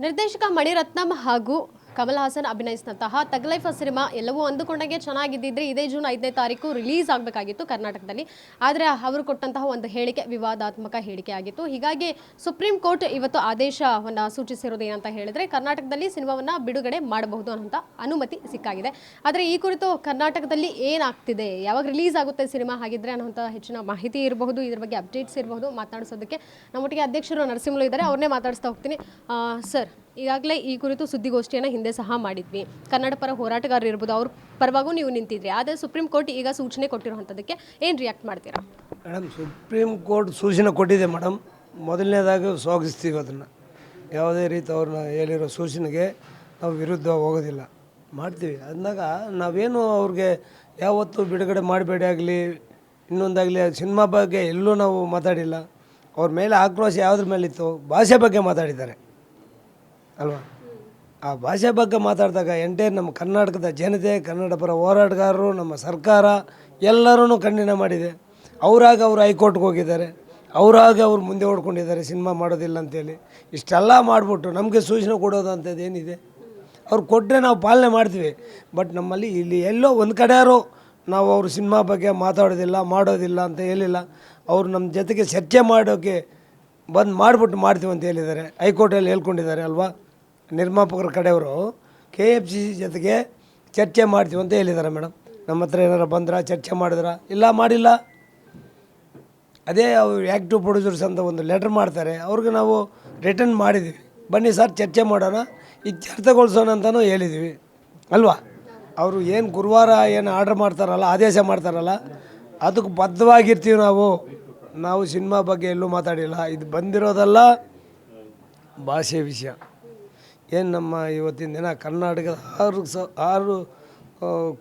ನಿರ್ದೇಶಕ ಮಣಿರತ್ನಂ ಹಾಗೂ Kamal Haasan ಅಭಿನಯಿಸಿದಂತಹ ತಗ್ life cinema ಎಲ್ಲವೂ ಅಂದುಕೊಂಡಂಗೆ ಚೆನ್ನಾಗಿದ್ದಿದ್ರೆ ಇದೇ ಜೂನ್ 5ನೇ ತಾರೀಕು ರಿಲೀಸ್ ಆಗಬೇಕಾಗಿತ್ತು ಕರ್ನಾಟಕದಲ್ಲಿ. ಆದರೆ ಅವರು ಕೊಟ್ಟಂತಹ ಒಂದು ಹೇಳಿಕೆ ವಿವಾದಾತ್ಮಕ ಹೇಳಿಕೆ ಆಗಿತ್ತು. ಹೀಗಾಗಿ ಸುಪ್ರೀಂ ಕೋರ್ಟ್ ಇವತ್ತು ಆದೇಶವನ್ನು ಸೂಚಿಸಿರೋದು ಏನಂತ ಹೇಳಿದ್ರೆ ಕರ್ನಾಟಕದಲ್ಲಿ ಸಿನಿಮಾವನ್ನು ಬಿಡುಗಡೆ ಮಾಡಬಹುದು ಅನ್ನೋಂಥ ಅನುಮತಿ ಸಿಕ್ಕಾಗಿದೆ. ಆದರೆ ಈ ಕುರಿತು ಕರ್ನಾಟಕದಲ್ಲಿ ಏನಾಗ್ತಿದೆ, ಯಾವಾಗ ರಿಲೀಸ್ ಆಗುತ್ತೆ ಸಿನಿಮಾ ಹಾಗಿದ್ರೆ ಅನ್ನೋಂಥ ಹೆಚ್ಚಿನ ಮಾಹಿತಿ ಇರಬಹುದು, ಇದ್ರ ಬಗ್ಗೆ ಅಪ್ಡೇಟ್ಸ್ ಇರಬಹುದು. ಮಾತನಾಡಿಸೋದಕ್ಕೆ ನಮ್ಮೊಟ್ಟಿಗೆ ಅಧ್ಯಕ್ಷರು ನರಸಿಂಹಲು ಇದ್ದಾರೆ, ಅವ್ರನ್ನೇ ಮಾತಾಡಿಸ್ತಾ ಹೋಗ್ತೀನಿ. ಸರ್, ಈಗಾಗಲೇ ಈ ಕುರಿತು ಸುದ್ದಿಗೋಷ್ಠಿಯನ್ನು ಹಿಂದೆ ಸಹ ಮಾಡಿದ್ವಿ. ಕನ್ನಡ ಪರ ಹೋರಾಟಗಾರರು ಇರ್ಬೋದು, ಅವ್ರ ಪರವಾಗೂ ನೀವು ನಿಂತಿದ್ರಿ. ಆದರೆ ಸುಪ್ರೀಂ ಕೋರ್ಟ್ ಈಗ ಸೂಚನೆ ಕೊಟ್ಟಿರುವಂಥದ್ದಕ್ಕೆ ಏನು ರಿಯಾಕ್ಟ್ ಮಾಡ್ತೀರಾ? ಮೇಡಮ್, ಸುಪ್ರೀಂ ಕೋರ್ಟ್ ಸೂಚನೆ ಕೊಟ್ಟಿದೆ ಮೇಡಮ್. ಮೊದಲನೇದಾಗಿ ಸ್ವಾಗತಿಸ್ತೀವಿ ಅದನ್ನು. ಯಾವುದೇ ರೀತಿ ಅವ್ರನ್ನ ಹೇಳಿರೋ ಸೂಚನೆಗೆ ನಾವು ವಿರುದ್ಧ ಹೋಗೋದಿಲ್ಲ, ಮಾಡ್ತೀವಿ. ಅಂದಾಗ ನಾವೇನು ಅವ್ರಿಗೆ ಯಾವತ್ತೂ ಬಿಡುಗಡೆ ಮಾಡಬೇಡಿ ಆಗಲಿ ಇನ್ನೊಂದಾಗಲಿ ಸಿನಿಮಾ ಬಗ್ಗೆ ಎಲ್ಲೂ ನಾವು ಮಾತಾಡಿಲ್ಲ. ಅವ್ರ ಮೇಲೆ ಆಕ್ರೋಶ ಯಾವುದ್ರ ಮೇಲಿತ್ತು, ಭಾಷೆ ಬಗ್ಗೆ ಮಾತಾಡಿದ್ದಾರೆ ಅಲ್ವಾ. ಆ ಭಾಷೆ ಬಗ್ಗೆ ಮಾತಾಡಿದಾಗ ಎಂಟೈರ್ ನಮ್ಮ ಕರ್ನಾಟಕದ ಜನತೆ, ಕನ್ನಡ ಪರ ಹೋರಾಟಗಾರರು, ನಮ್ಮ ಸರ್ಕಾರ ಎಲ್ಲರೂ ಖಂಡನೆ ಮಾಡಿದೆ. ಅವರಾಗ ಅವರು ಹೈಕೋರ್ಟ್ಗೆ ಹೋಗಿದ್ದಾರೆ, ಅವರಾಗ ಅವ್ರು ಮುಂದೆ ಓಡ್ಕೊಂಡಿದ್ದಾರೆ ಸಿನಿಮಾ ಮಾಡೋದಿಲ್ಲ ಅಂತೇಳಿ. ಇಷ್ಟೆಲ್ಲ ಮಾಡಿಬಿಟ್ಟು ನಮಗೆ ಸೂಚನೆ ಕೊಡೋದು ಅಂಥದ್ದು ಏನಿದೆ? ಅವ್ರು ಕೊಟ್ಟರೆ ನಾವು ಪಾಲನೆ ಮಾಡ್ತೀವಿ. ಬಟ್ ನಮ್ಮಲ್ಲಿ ಇಲ್ಲಿ ಎಲ್ಲೋ ಒಂದು ಕಡೆಯಾರು ನಾವು ಅವ್ರ ಸಿನಿಮಾ ಬಗ್ಗೆ ಮಾತಾಡೋದಿಲ್ಲ ಮಾಡೋದಿಲ್ಲ ಅಂತ ಹೇಳಿಲ್ಲ. ಅವರು ನಮ್ಮ ಜೊತೆಗೆ ಚರ್ಚೆ ಮಾಡೋಕ್ಕೆ ಬಂದು ಮಾಡಿಬಿಟ್ಟು ಮಾಡ್ತೀವಿ ಅಂತ ಹೇಳಿದ್ದಾರೆ. ಹೈಕೋರ್ಟಲ್ಲಿ ಹೇಳ್ಕೊಂಡಿದ್ದಾರೆ ಅಲ್ವಾ. ನಿರ್ಮಾಪಕರ ಕಡೆಯವರು KFCC ಜೊತೆಗೆ ಚರ್ಚೆ ಮಾಡ್ತೀವಿ ಅಂತ ಹೇಳಿದ್ದಾರೆ ಮೇಡಮ್. ನಮ್ಮ ಹತ್ರ ಏನಾರು ಬಂದ್ರೆ ಚರ್ಚೆ ಮಾಡಿದ್ರ? ಇಲ್ಲ, ಮಾಡಿಲ್ಲ. ಅದೇ ಅವರು ಆ್ಯಕ್ಟಿವ್ ಪ್ರೊಡ್ಯೂಸರ್ಸ್ ಅಂತ ಒಂದು ಲೆಟರ್ ಮಾಡ್ತಾರೆ, ಅವ್ರಿಗೆ ನಾವು ರಿಟರ್ನ್ ಮಾಡಿದ್ದೀವಿ. ಬನ್ನಿ ಸರ್ ಚರ್ಚೆ ಮಾಡೋಣ, ಇತ್ಯರ್ಥಗೊಳಿಸೋಣ ಅಂತಲೂ ಹೇಳಿದ್ದೀವಿ ಅಲ್ವಾ. ಅವರು ಏನು ಗುರುವಾರ ಏನು ಆರ್ಡ್ರ್ ಮಾಡ್ತಾರಲ್ಲ, ಆದೇಶ ಮಾಡ್ತಾರಲ್ಲ, ಅದಕ್ಕೆ ಬದ್ಧವಾಗಿರ್ತೀವಿ ನಾವು ಸಿನಿಮಾ ಬಗ್ಗೆ ಎಲ್ಲೂ ಮಾತಾಡಿಲ್ಲ. ಇದು ಬಂದಿರೋದಲ್ಲ ಭಾಷೆ ವಿಷಯ. ಏನು ನಮ್ಮ ಇವತ್ತಿನ ದಿನ ಕರ್ನಾಟಕದ 6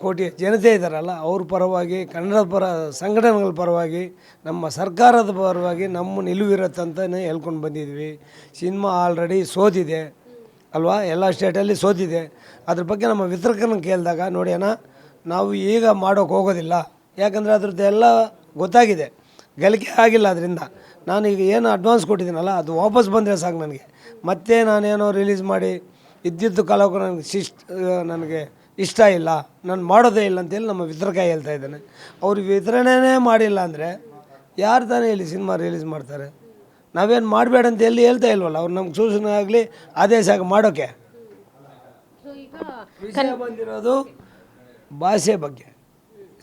ಕೋಟಿ ಜನತೆ ಇದ್ದಾರಲ್ಲ, ಅವ್ರ ಪರವಾಗಿ, ಕನ್ನಡ ಪರ ಸಂಘಟನೆಗಳ ಪರವಾಗಿ, ನಮ್ಮ ಸರ್ಕಾರದ ಪರವಾಗಿ ನಮ್ಮ ನಿಲುವಿರತ್ತಂತಲೇ ಹೇಳ್ಕೊಂಡು ಬಂದಿದ್ವಿ. ಸಿನಿಮಾ ಆಲ್ರೆಡಿ ಸೋತಿದೆ ಅಲ್ವಾ, ಎಲ್ಲ ಸ್ಟೇಟಲ್ಲಿ ಸೋತಿದೆ. ಅದ್ರ ಬಗ್ಗೆ ನಮ್ಮ ವಿತರಕರನ್ನ ಕೇಳಿದಾಗ ನೋಡಿ ಅಣ್ಣ, ನಾವು ಈಗ ಮಾಡೋಕ್ಕೆ ಹೋಗೋದಿಲ್ಲ, ಯಾಕಂದರೆ ಅದ್ರದ್ದು ಎಲ್ಲ ಗೊತ್ತಾಗಿದೆ, ಗಳಿಕೆ ಆಗಿಲ್ಲ. ಅದರಿಂದ ನಾನು ಈಗ ಏನು ಅಡ್ವಾನ್ಸ್ ಕೊಟ್ಟಿದ್ದೀನಲ್ಲ ಅದು ವಾಪಸ್ ಬಂದರೆ ಸಾಕು ನನಗೆ. ಮತ್ತೆ ನಾನೇನೋ ರಿಲೀಸ್ ಮಾಡಿ ಇದ್ದಿದ್ದು ಕಾಲಕ್ಕೂ ನನಗೆ ಇಷ್ಟ ಇಲ್ಲ, ನಾನು ಮಾಡೋದೇ ಇಲ್ಲ ಅಂತೇಳಿ ನಮ್ಮ ವಿತರಕ ಹೇಳ್ತಾ ಇದ್ದಾನೆ. ಅವ್ರು ವಿತರಣೆನೇ ಮಾಡಿಲ್ಲ ಅಂದರೆ ಯಾರು ತಾನೇ ಇಲ್ಲಿ ಸಿನಿಮಾ ರಿಲೀಸ್ ಮಾಡ್ತಾರೆ? ನಾವೇನು ಮಾಡಬೇಡ ಅಂತ ಎಲ್ಲಿ ಹೇಳ್ತಾ ಇಲ್ವಲ್ಲ. ಅವ್ರು ನಮ್ಗೆ ಸೂಚನೆ ಆಗಲಿ ಆದೇಶ ಆಗಿ ಮಾಡೋಕ್ಕೆ. ವಿಷಯ ಬಂದಿರೋದು ಭಾಷೆ ಬಗ್ಗೆ,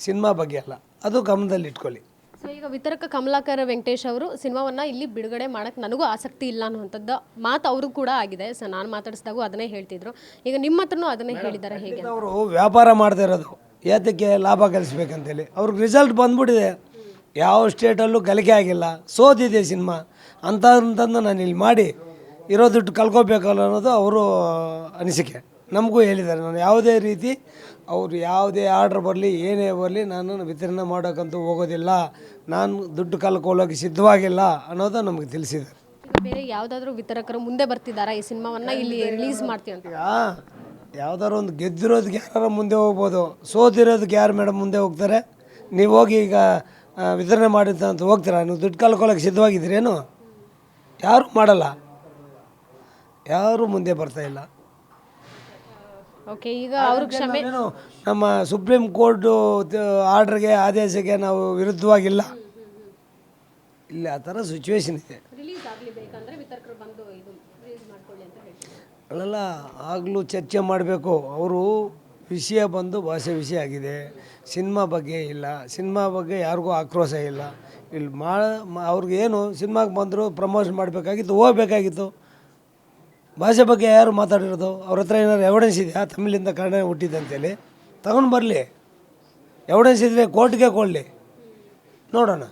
ಸಿನಿಮಾ ಬಗ್ಗೆ ಅಲ್ಲ, ಅದು ಗಮನದಲ್ಲಿ ಇಟ್ಕೊಳ್ಳಿ. ಸೊ ಈಗ ವಿತರಕ ಕಮಲಾಕರ ವೆಂಕಟೇಶ್ ಅವರು ಸಿನಿಮಾವನ್ನು ಇಲ್ಲಿ ಬಿಡುಗಡೆ ಮಾಡೋಕ್ಕೆ ನನಗೂ ಆಸಕ್ತಿ ಇಲ್ಲ ಅನ್ನುವಂಥದ್ದು ಮಾತು ಅವರು ಕೂಡ ಆಗಿದೆ. ಸೊ ನಾನು ಮಾತಾಡಿಸಿದಾಗೂ ಅದನ್ನೇ ಹೇಳ್ತಿದ್ರು, ಈಗ ನಿಮ್ಮ ಹತ್ರನೂ ಅದನ್ನೇ ಹೇಳಿದ್ದಾರೆ. ಹೇಗೆ ಅವರು ವ್ಯಾಪಾರ ಮಾಡ್ತಾ ಇರೋದು ಯಾತಕ್ಕೆ? ಲಾಭ ಗಳಿಸ್ಬೇಕಂತೇಳಿ. ಅವ್ರಿಗೆ ರಿಸಲ್ಟ್ ಬಂದ್ಬಿಟ್ಟಿದೆ, ಯಾವ ಸ್ಟೇಟಲ್ಲೂ ಗಳಿಕೆ ಆಗಿಲ್ಲ, ಸೋತಿದೆ ಸಿನಿಮಾ ಅಂತಂದು ನಾನು ಇಲ್ಲಿ ಮಾಡಿ ಇರೋ ದುಡ್ಡು ಕಳ್ಕೊಬೇಕಲ್ಲ ಅನ್ನೋದು ಅವರು ಅನಿಸಿಕೆ. ನಮಗೂ ಹೇಳಿದ್ದಾರೆ, ನಾನು ಯಾವುದೇ ರೀತಿ ಅವರು ಯಾವುದೇ ಆರ್ಡ್ರ್ ಬರಲಿ ಏನೇ ಬರಲಿ ನಾನು ವಿತರಣೆ ಮಾಡೋಕ್ಕಂತೂ ಹೋಗೋದಿಲ್ಲ, ನಾನು ದುಡ್ಡು ಕಳ್ಕೊಳ್ಳೋಕೆ ಸಿದ್ಧವಾಗಿಲ್ಲ ಅನ್ನೋದು ನಮಗೆ ತಿಳಿಸಿದ್ದಾರೆ. ಬೇರೆ ಯಾವುದಾದ್ರೂ ವಿತರಕರು ಮುಂದೆ ಬರ್ತಿದ್ದಾರಾ ಈ ಸಿನಿಮಾವನ್ನು ಇಲ್ಲಿ ರಿಲೀಸ್ ಮಾಡ್ತೀವಿ ಅಂತ? ಯಾವ್ದಾರು ಒಂದು ಗೆದ್ದಿರೋದಕ್ಕೆ ಯಾರು ಮುಂದೆ ಹೋಗ್ಬೋದು, ಸೋತಿರೋದಕ್ಕೆ ಯಾರು ಮೇಡಮ್ ಮುಂದೆ ಹೋಗ್ತಾರೆ? ನೀವು ಹೋಗಿ ಈಗ ವಿತರಣೆ ಮಾಡಿದ್ದ ಅಂತ ಹೋಗ್ತೀರಾ? ನೀವು ದುಡ್ಡು ಕಳ್ಕೊಳ್ಳೋಕೆ ಸಿದ್ಧವಾಗಿದ್ದೀರೇನು? ಯಾರು ಮಾಡಲ್ಲ, ಯಾರೂ ಮುಂದೆ ಬರ್ತಾಯಿಲ್ಲ. ಓಕೆ, ಈಗ ಅವರು ಕ್ಷಮೆ, ನಮ್ಮ ಸುಪ್ರೀಂ ಕೋರ್ಟು ಆರ್ಡ್ರಿಗೆ ಆದೇಶಕ್ಕೆ ನಾವು ವಿರುದ್ಧವಾಗಿಲ್ಲ. ಇಲ್ಲಿ ಆ ಥರ ಸಿಚುವೇಶನ್ ಇದೆ. ಅಲ್ಲ, ಆಗಲೂ ಚರ್ಚೆ ಮಾಡಬೇಕು. ಅವರು ವಿಷಯ ಬಂದು ಭಾಷೆ ವಿಷಯ ಆಗಿದೆ, ಸಿನಿಮಾ ಬಗ್ಗೆ ಇಲ್ಲ. ಸಿನಿಮಾ ಬಗ್ಗೆ ಯಾರಿಗೂ ಆಕ್ರೋಶ ಇಲ್ಲ. ಇಲ್ಲಿ ಅವ್ರಿಗೇನು ಸಿನಿಮಾಗೆ ಬಂದರು ಪ್ರಮೋಷನ್ ಮಾಡಬೇಕಾಗಿತ್ತು, ಹೋಗ್ಬೇಕಾಗಿತ್ತು. ಭಾಷೆ ಬಗ್ಗೆ ಯಾರು ಮಾತಾಡಿರೋದು? ಅವ್ರ ಹತ್ರ ಏನಾದ್ರು ಎವಿಡೆನ್ಸ್ ಇದೆಯಾ? ತಮಿಳಿಂದ ಕನ್ನಡ ಹುಟ್ಟಿದೆ ಅಂತೇಳಿ ತಗೊಂಡು ಬರಲಿ, ಎವಿಡೆನ್ಸ್ ಇದ್ದರೆ ಕೋರ್ಟ್ಗೆ ಕೊಡಲಿ, ನೋಡೋಣ.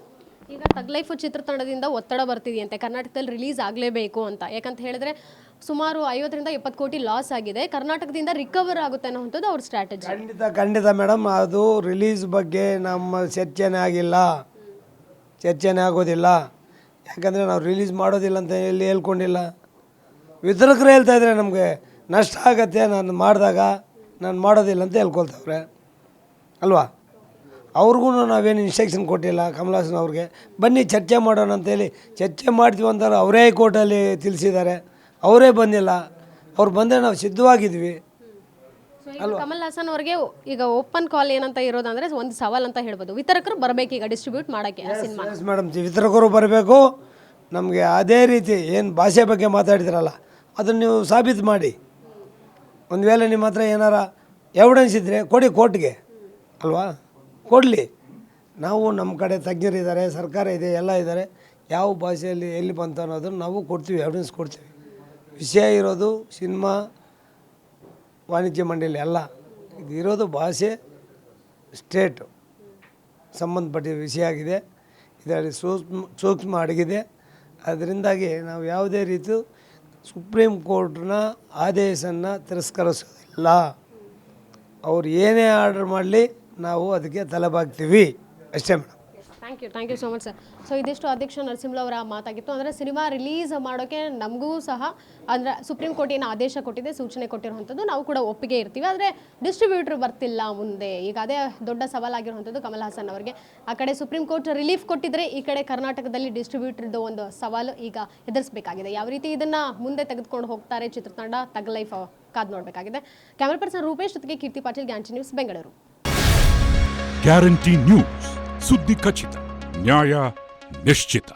ಈಗ ತಗ್ ಲೈಫ್ ಚಿತ್ರತಂಡದಿಂದ ಒತ್ತಡ ಬರ್ತಿದೆಯಂತೆ ಕರ್ನಾಟಕದಲ್ಲಿ ರಿಲೀಸ್ ಆಗಲೇಬೇಕು ಅಂತ. ಯಾಕಂತ ಹೇಳಿದ್ರೆ ಸುಮಾರು 50ರಿಂದ 70 ಕೋಟಿ ಲಾಸ್ ಆಗಿದೆ, ಕರ್ನಾಟಕದಿಂದ ರಿಕವರ್ ಆಗುತ್ತೆ ಅನ್ನೋಂಥದ್ದು ಅವ್ರ ಸ್ಟ್ರಾಟಜಿ. ಖಂಡಿತ ಮೇಡಮ್, ಅದು ರಿಲೀಸ್ ಬಗ್ಗೆ ನಮ್ಮ ಚರ್ಚೆನೇ ಆಗಿಲ್ಲ, ಚರ್ಚೆನೇ ಆಗೋದಿಲ್ಲ. ಯಾಕಂದರೆ ನಾವು ರಿಲೀಸ್ ಮಾಡೋದಿಲ್ಲ ಅಂತ ಎಲ್ಲಿ ಹೇಳ್ಕೊಂಡಿಲ್ಲ. ವಿತರಕರು ಹೇಳ್ತಾಯಿದ್ರೆ ನಮಗೆ ನಷ್ಟ ಆಗತ್ತೆ, ನಾನು ಮಾಡಿದಾಗ ನಾನು ಮಾಡೋದಿಲ್ಲ ಅಂತ ಹೇಳ್ಕೊಳ್ತವ್ರೆ ಅಲ್ವಾ. ಅವ್ರಿಗೂ ನಾವೇನು ಇನ್ಸ್ಟ್ರಕ್ಷನ್ ಕೊಟ್ಟಿಲ್ಲ ಕಮಲ್ ಹಾಸನ್ ಅವ್ರಿಗೆ. ಬನ್ನಿ ಚರ್ಚೆ ಮಾಡೋಣ ಅಂತೇಳಿ ಚರ್ಚೆ ಮಾಡ್ತೀವಿ ಅಂತಾರೆ. ಅವರೇ ಕೋರ್ಟಲ್ಲಿ ತಿಳಿಸಿದ್ದಾರೆ, ಅವರೇ ಬಂದಿಲ್ಲ. ಅವ್ರು ಬಂದರೆ ನಾವು ಸಿದ್ಧವಾಗಿದ್ವಿ. ಸೊ ಈಗ ಕಮಲ್ ಹಾಸನ್ ಅವ್ರಿಗೆ ಈಗ ಓಪನ್ ಕಾಲ್ ಏನಂತ ಇರೋದಂದ್ರೆ ಒಂದು ಸವಾಲ್ ಅಂತ ಹೇಳ್ಬೋದು, ವಿತರಕರು ಬರಬೇಕು ಈಗ ಡಿಸ್ಟ್ರಿಬ್ಯೂಟ್ ಮಾಡೋಕ್ಕೆ ಆ ಸಿನಿಮಾ. ಎಸ್ ಮೇಡಮ್, ವಿತರಕರು ಬರಬೇಕು. ನಮಗೆ ಅದೇ ರೀತಿ ಏನು ಭಾಷೆ ಬಗ್ಗೆ ಮಾತಾಡಿದ್ರಲ್ಲ ಅದನ್ನು ನೀವು ಸಾಬೀತು ಮಾಡಿ. ಒಂದು ವೇಳೆ ನಿಮ್ಮ ಹತ್ರ ಏನಾರ ಎವಿಡೆನ್ಸ್ ಇದ್ದರೆ ಕೊಡಿ ಕೋರ್ಟ್ಗೆ ಅಲ್ವಾ, ಕೊಡಲಿ. ನಾವು ನಮ್ಮ ಕಡೆ ತಜ್ಞರಿದ್ದಾರೆ, ಸರ್ಕಾರ ಇದೆ, ಎಲ್ಲ ಇದ್ದಾರೆ. ಯಾವ ಭಾಷೆಯಲ್ಲಿ ಎಲ್ಲಿ ಬಂತು ಅನ್ನೋದನ್ನು ನಾವು ಕೊಡ್ತೀವಿ, ಎವಿಡೆನ್ಸ್ ಕೊಡ್ತೀವಿ. ವಿಷಯ ಇರೋದು ಸಿನಿಮಾ ವಾಣಿಜ್ಯ ಮಂಡಳಿ ಅಲ್ಲ, ಇದು ಇರೋದು ಭಾಷೆ ಸ್ಟೇಟು ಸಂಬಂಧಪಟ್ಟಿದ ವಿಷಯ ಆಗಿದೆ. ಇದರಲ್ಲಿ ಸೂಕ್ಷ್ಮ ಅಡಗಿದೆ. ಅದರಿಂದಾಗಿ ನಾವು ಯಾವುದೇ ರೀತಿ ಸುಪ್ರೀಂ ಕೋರ್ಟ್ನ ಆದೇಶವನ್ನು ತಿರಸ್ಕರಿಸೋದಿಲ್ಲ. ಅವ್ರು ಏನೇ ಆರ್ಡರ್ ಮಾಡಲಿ ನಾವು ಅದಕ್ಕೆ ತಲೆಬಾಗ್ತೀವಿ ಅಷ್ಟೇ madam. Thank you so much sir. So ಇದಿಷ್ಟು ಅಧ್ಯಕ್ಷ ನರಸಿಂಹ ಅವರ ಮಾತಾಗಿತ್ತು. ಅಂದರೆ ಸಿನಿಮಾ ರಿಲೀಸ್ ಮಾಡೋಕ್ಕೆ ನಮಗೂ ಸಹ ಅಂದರೆ ಸುಪ್ರೀಂ ಕೋರ್ಟ್ ಏನು ಆದೇಶ ಕೊಟ್ಟಿದೆ, ಸೂಚನೆ ಕೊಟ್ಟಿರುವಂಥದ್ದು ನಾವು ಕೂಡ ಒಪ್ಪಿಗೆ ಇರ್ತೀವಿ. ಆದರೆ ಡಿಸ್ಟ್ರಿಬ್ಯೂಟರ್ ಬರ್ತಿಲ್ಲ ಮುಂದೆ. ಈಗ ಅದೇ ದೊಡ್ಡ ಸವಾಲಾಗಿರುವಂಥದ್ದು ಕಮಲ್ ಹಾಸನ್ ಅವರಿಗೆ. ಆ ಕಡೆ ಸುಪ್ರೀಂ ಕೋರ್ಟ್ ರಿಲೀಫ್ ಕೊಟ್ಟಿದ್ರೆ ಈ ಕಡೆ ಕರ್ನಾಟಕದಲ್ಲಿ ಡಿಸ್ಟ್ರಿಬ್ಯೂಟರ್ದು ಒಂದು ಸವಾಲು ಈಗ ಎದುರಿಸಬೇಕಾಗಿದೆ. ಯಾವ ರೀತಿ ಇದನ್ನು ಮುಂದೆ ತೆಗೆದುಕೊಂಡು ಹೋಗ್ತಾರೆ ಚಿತ್ರತಂಡ, ತಗ್ ಲೈಫ್ ಕಾದು ನೋಡಬೇಕಾಗಿದೆ. ಕ್ಯಾಮರಾ ಪರ್ಸನ್ ರೂಪೇಶ್ ಜೊತೆಗೆ Keerti Patil, guarantee news, Bengaluru. Guarantee news, ಸುದ್ದಿ ಖಚಿತ, ನ್ಯಾಯ ನಿಶ್ಚಿತ.